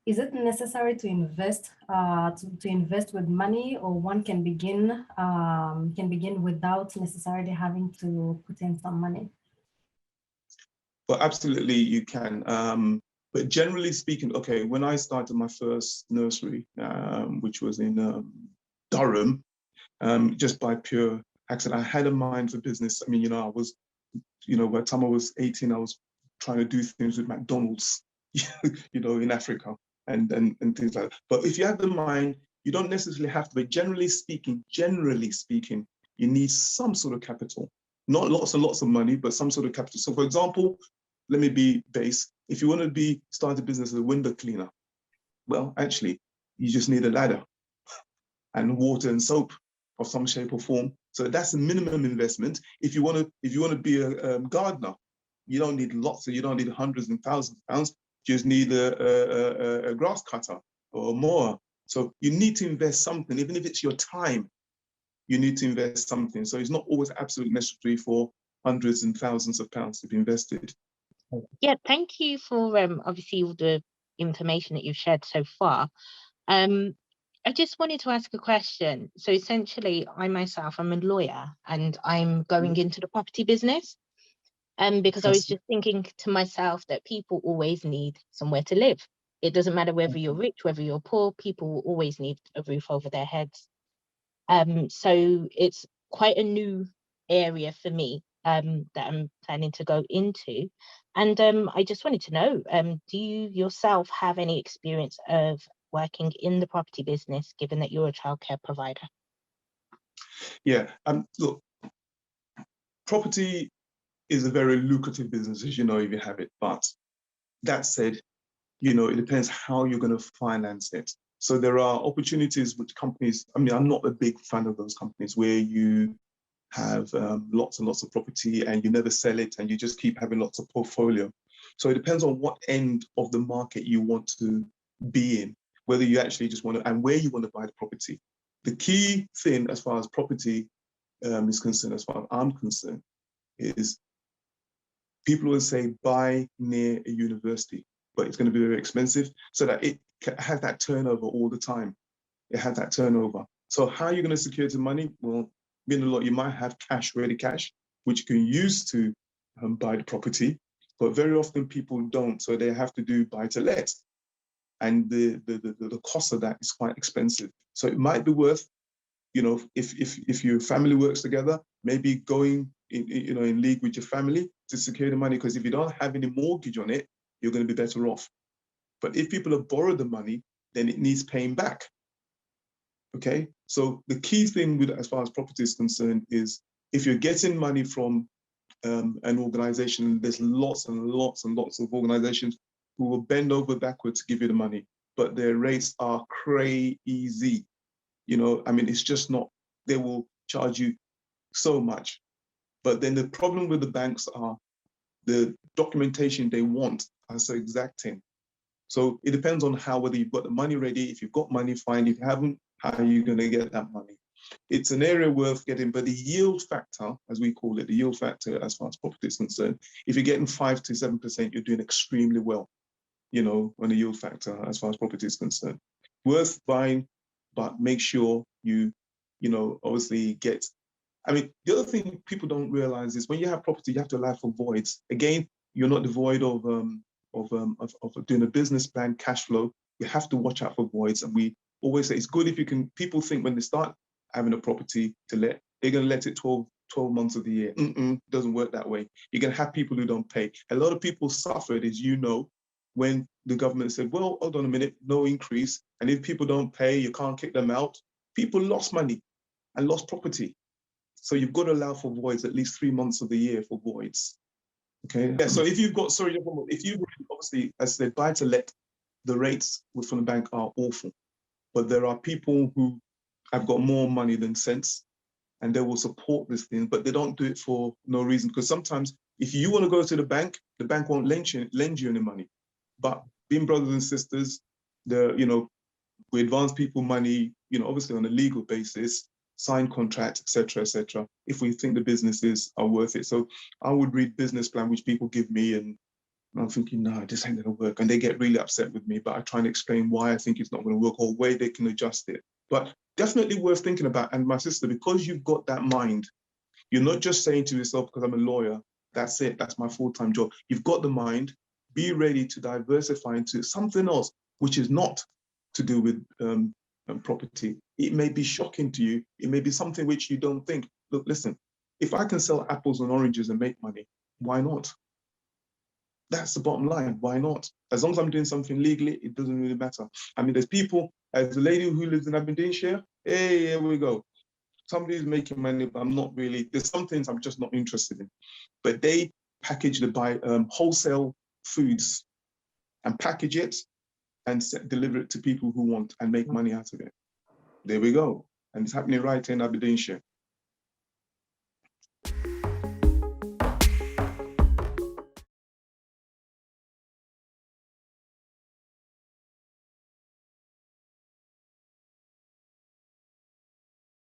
Is it necessary to invest to invest with money, or one can begin without necessarily having to put in some money? Well, absolutely, you can. But generally speaking, okay, when I started my first nursery, which was in Durham, just by pure accident, I had a mind for business. I mean, I was, by the time I was 18, I was trying to do things with McDonald's, in Africa and things like that. But if you have the mind, you don't necessarily have to, but generally speaking, you need some sort of capital. Not lots and lots of money, but some sort of capital. So for example, let me be base. If you want to start a business as a window cleaner, well, actually, you just need a ladder and water and soap of some shape or form. So that's a minimum investment. If you want to be a gardener, you don't need you don't need hundreds and thousands of pounds. You just need a grass cutter or a mower. So you need to invest something, even if it's your time. You need to invest something. So it's not always absolutely necessary for hundreds and thousands of pounds to be invested. Yeah, thank you for obviously all the information that you've shared so far. I just wanted to ask a question. So essentially, I'm a lawyer, and I'm going into the property business. Because I was just thinking to myself that people always need somewhere to live. It doesn't matter whether you're rich, whether you're poor, people will always need a roof over their heads. So it's quite a new area for me that I'm planning to go into. And I just wanted to know, do you yourself have any experience of working in the property business, given that you're a childcare provider? Yeah, look, property is a very lucrative business, as you know, if you have it. But that said, it depends how you're going to finance it. So there are opportunities which companies, I'm not a big fan of those companies where you have lots and lots of property and you never sell it and you just keep having lots of portfolio. So it depends on what end of the market you want to be in, whether you actually just want to, and where you want to buy the property. The key thing as far as property is concerned, as far as I'm concerned, is people will say buy near a university, but it's going to be very expensive, so that it has that turnover all the time. It has that turnover. So how are you going to secure the money? Well, being a lot, you might have ready cash, which you can use to buy the property, but very often people don't, so they have to do buy to let, and the cost of that is quite expensive. So it might be worth, if your family works together, maybe going in league with your family to secure the money, because if you don't have any mortgage on it, you're going to be better off. But if people have borrowed the money, then it needs paying back. Okay, so the key thing as far as property is concerned is if you're getting money from an organization, there's lots and lots and lots of organizations who will bend over backwards to give you the money, but their rates are crazy. It's just not, they will charge you so much. But then the problem with the banks are the documentation they want are so exacting. So it depends on whether you've got the money ready. If you've got money, fine. If you haven't, how are you going to get that money? It's an area worth getting, but the yield factor, as we call it, the yield factor as far as property is concerned, if you're getting 5 to 7%, you're doing extremely well, on the yield factor as far as property is concerned. Worth buying, but make sure you obviously get. The other thing people don't realize is when you have property, you have to allow for voids. Again, you're not devoid of doing a business plan, cash flow. You have to watch out for voids. And we always say it's good if you can, people think when they start having a property to let, they're going to let it 12 months of the year. Doesn't work that way. You're going to have people who don't pay. A lot of people suffered, as you know, when the government said, well, hold on a minute, no increase. And if people don't pay, you can't kick them out. People lost money and lost property. So you've got to allow for voids at least 3 months of the year for voids. Okay. Yeah. So if you've got, obviously, as I said, buy to let, the rates from the bank are awful. But there are people who have got more money than sense, and they will support this thing, but they don't do it for no reason. Because sometimes If you want to go to the bank won't lend you any money. But being brothers and sisters, we advance people money, obviously on a legal basis, sign contracts, etc., if we think the businesses are worth it. So I would read business plan which people give me, and I'm thinking, no, this ain't gonna work. And they get really upset with me, but I try and explain why I think it's not gonna work or way they can adjust it. But definitely worth thinking about. And my sister, because you've got that mind, you're not just saying to yourself, because I'm a lawyer, that's it, that's my full-time job. You've got the mind, be ready to diversify into something else, which is not to do with property. It may be shocking to you. It may be something which you don't think. Look, listen, if I can sell apples and oranges and make money, why not? That's the bottom line. Why not? As long as I'm doing something legally, it doesn't really matter. I mean, there's people, as a lady who lives in Aberdeenshire, hey, here we go. Somebody's making money, but I'm not really, there's some things I'm just not interested in. But they package, they buy wholesale foods and package it and deliver it to people who want and make money out of it. There we go. And it's happening right in Aberdeenshire.